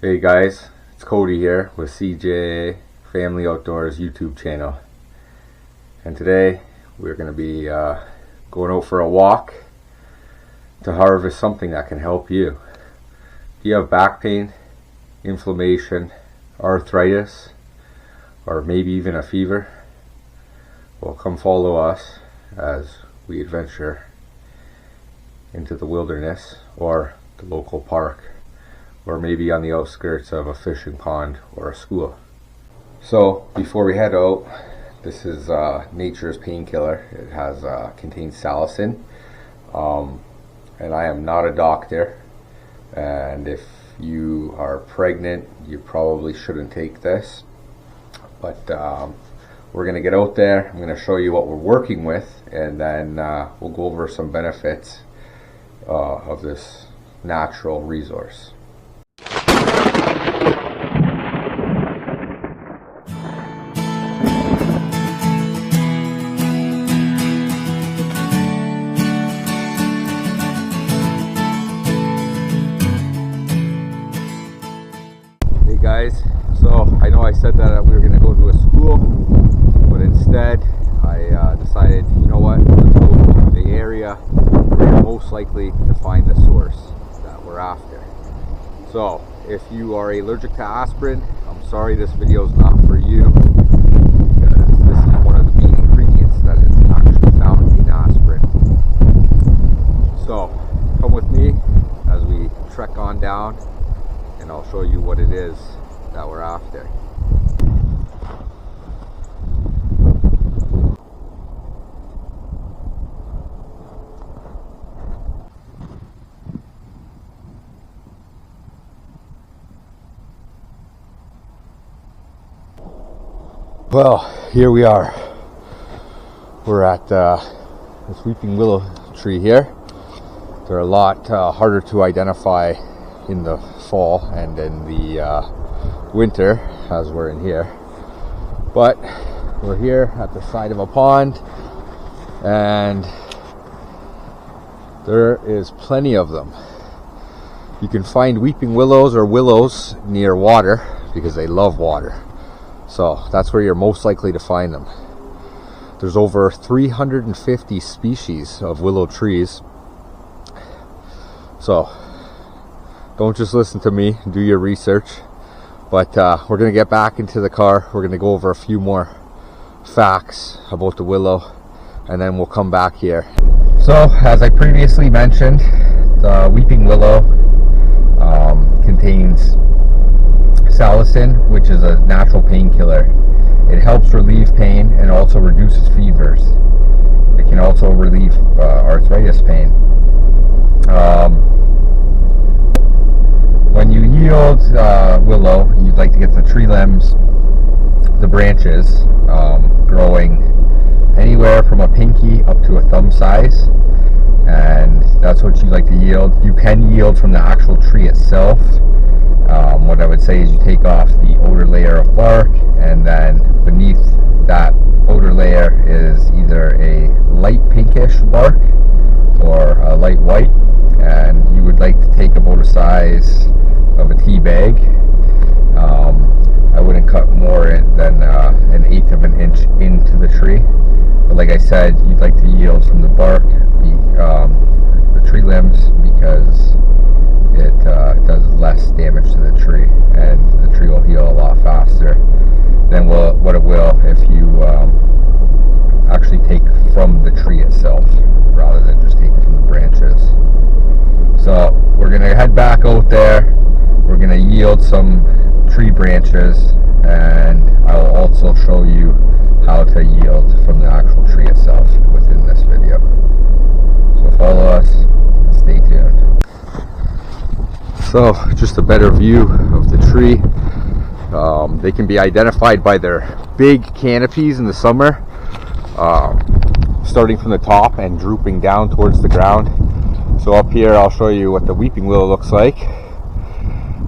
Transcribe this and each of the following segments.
Hey guys, it's Cody here with CJ Family Outdoors YouTube channel, and today we're going to be going out for a walk to harvest something that can help you. If you have back pain, inflammation, arthritis, or maybe even a fever, well, come follow us as we adventure into the wilderness or the local park, or maybe on the outskirts of a fishing pond or a school. So before we head out, this is nature's painkiller. It has contains salicin, and I am not a doctor, and if you are pregnant you probably shouldn't take this, but we're going to get out there. I'm going to show you what we're working with, and then we'll go over some benefits of this natural resource. Hey guys, so I know I said that we were going to go to a school, but instead I decided, you know what, let's go to the area where you're most likely to find the source that we're after. So if you are allergic to aspirin, I'm sorry, this video is not for you, because this is one of the main ingredients that is actually found in aspirin. So come with me as we trek on down, and I'll show you what it is that we're after. Well, here we are. We're at this weeping willow tree here. They're a lot harder to identify in the fall and in the winter as we're in here. But we're here at the side of a pond, and there is plenty of them. You can find weeping willows or willows near water because they love water. So that's where you're most likely to find them. There's over 350 species of willow trees. So don't just listen to me, do your research. But we're going to get back into the car. We're going to go over a few more facts about the willow, and then we'll come back here. So as I previously mentioned, the weeping willow contains salicin, which is a natural painkiller. It helps relieve pain and also reduces fevers. It can also relieve arthritis pain. When you yield willow, you'd like to get the tree limbs, the branches, growing anywhere from a pinky up to a thumb size, and that's what you'd like to yield. You can yield from the actual tree itself. What I would say is you take off the outer layer of bark, and then beneath that outer layer is either a light pinkish bark or a light white, and you would like to take about a size of a tea bag. I wouldn't cut more than an eighth of an inch into the tree, but like I said, you'd like to yield from the bark, the tree limbs, because it does less damage to the tree, and the tree will heal a lot faster than what it will if you actually take from the tree itself rather than just taking from the branches. So we're going to head back out there. We're going to yield some tree branches, and I'll also show you how to yield from the actual tree itself within this video. So follow us, stay tuned. So just a better view of the tree. They can be identified by their big canopies in the summer, starting from the top and drooping down towards the ground. So up here I'll show you what the weeping willow looks like,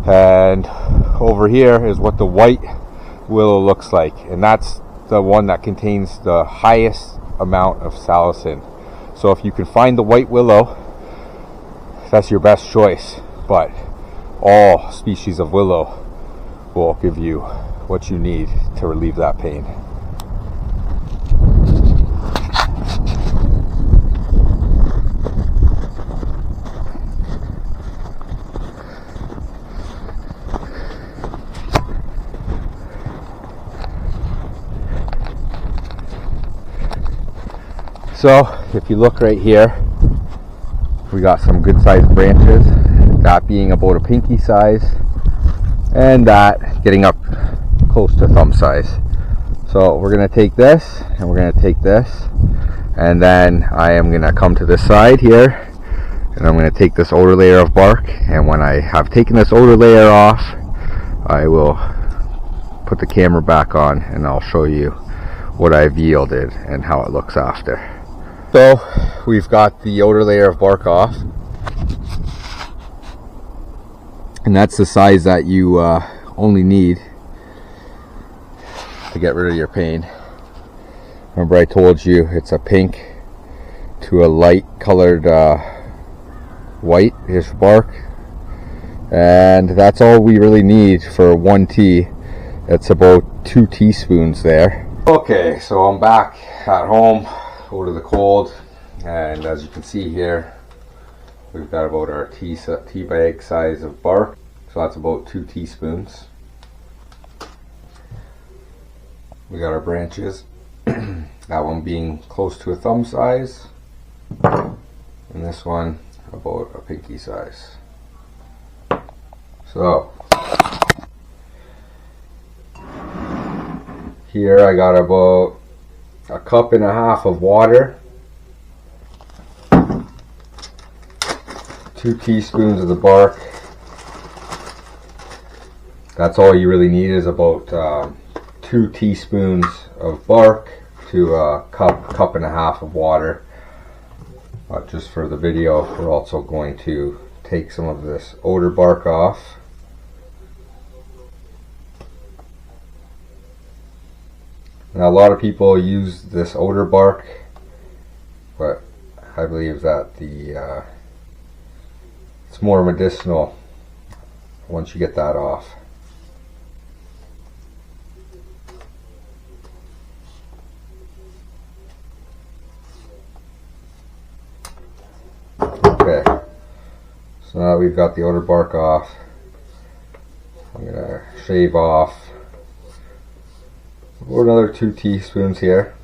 and over here is what the white willow looks like, and that's the one that contains the highest amount of salicin. So if you can find the white willow, that's your best choice. But all species of willow will give you what you need to relieve that pain. So if you look right here, we got some good sized branches, that being about a pinky size and that getting up close to thumb size. So we're going to take this and we're going to take this, and then I am going to come to this side here and I'm going to take this outer layer of bark, and when I have taken this outer layer off, I will put the camera back on and I'll show you what I've yielded and how it looks after. So we've got the outer layer of bark off, and that's the size that you only need to get rid of your pain. Remember I told you it's a pink to a light colored white-ish bark, and that's all we really need for one tea. It's about 2 teaspoons there. Okay, so I'm back at home out of the cold, and as you can see here, we've got about our tea bag size of bark, so that's about 2 teaspoons. We got our branches, that one being close to a thumb size, and this one about a pinky size. So here I got about 1.5 cups of water, 2 teaspoons of the bark. That's all you really need, is about 2 teaspoons of bark to a cup and a half of water. Just for the video, we're also going to take some of this outer bark off. Now a lot of people use this outer bark, but I believe that it's more medicinal once you get that off. Okay, so now we've got the outer bark off, I'm going to shave off another 2 teaspoons here.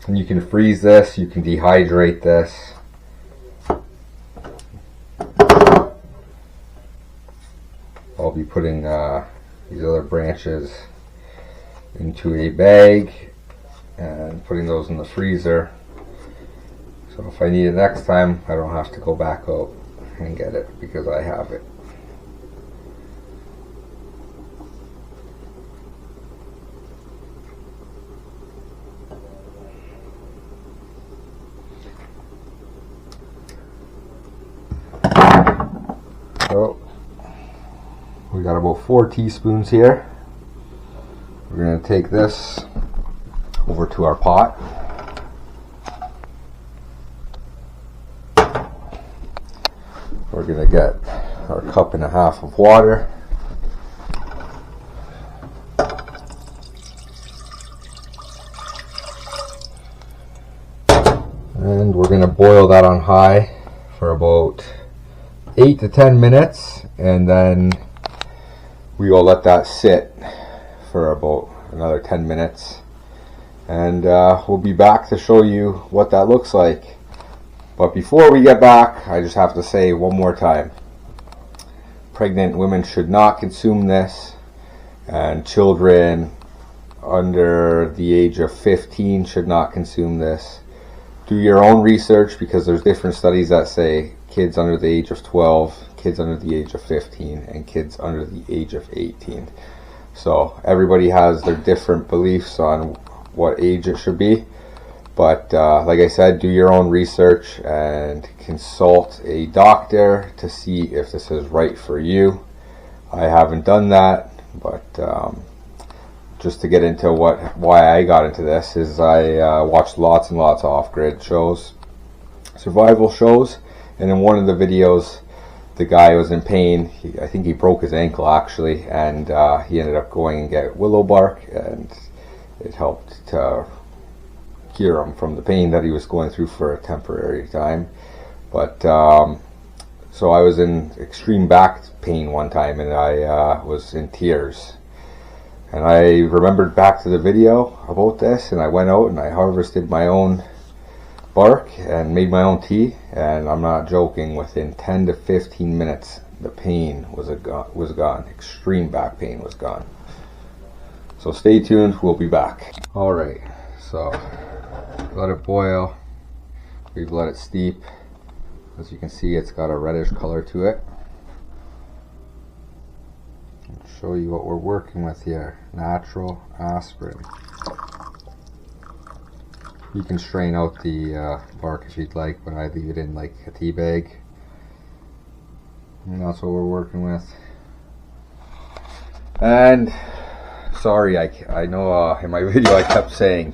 And you can freeze this, you can dehydrate this. I'll be putting these other branches into a bag and putting those in the freezer. So if I need it next time, I don't have to go back out and get it because I have it. So we got about 4 teaspoons here. We're going to take this over to our pot. We're going to get our 1.5 cups of water. And we're going to boil that on high for about 8 to 10 minutes, and then we will let that sit for about another 10 minutes, and we'll be back to show you what that looks like. But before we get back, I just have to say one more time, pregnant women should not consume this, and children under the age of 15 should not consume this. Do your own research, because there's different studies that say kids under the age of 12, kids under the age of 15, and kids under the age of 18. So everybody has their different beliefs on what age it should be. But like I said, do your own research and consult a doctor to see if this is right for you. I haven't done that, but just to get into why I got into this, is I watched lots and lots of off-grid shows, survival shows, and in one of the videos the guy was in pain. I think he broke his ankle actually, and he ended up going and get willow bark, and it helped to cure him from the pain that he was going through for a temporary time. But so I was in extreme back pain one time, and I was in tears. And I remembered back to the video about this, and I went out and I harvested my own bark and made my own tea, and I'm not joking, within 10 to 15 minutes the pain was gone. Extreme back pain was gone. So stay tuned, we'll be back. Alright, so let it boil. We've let it steep. As you can see, it's got a reddish color to it. I'll show you what we're working with here. Natural aspirin. You can strain out the bark if you'd like, but I leave it in like a tea bag. And that's what we're working with. And sorry, I know in my video I kept saying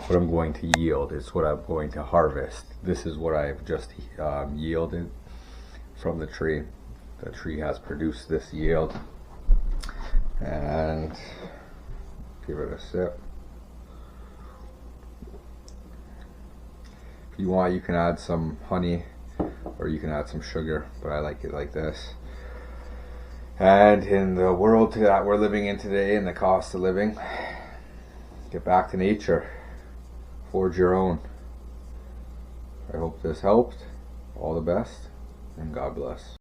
what I'm going to yield is what I'm going to harvest. This is what I've just yielded from the tree. The tree has produced this yield. And give it a sip. If you want, you can add some honey or you can add some sugar, but I like it like this. And in the world that we're living in today and the cost of living, get back to nature, forge your own. I hope this helped. All the best, and God bless.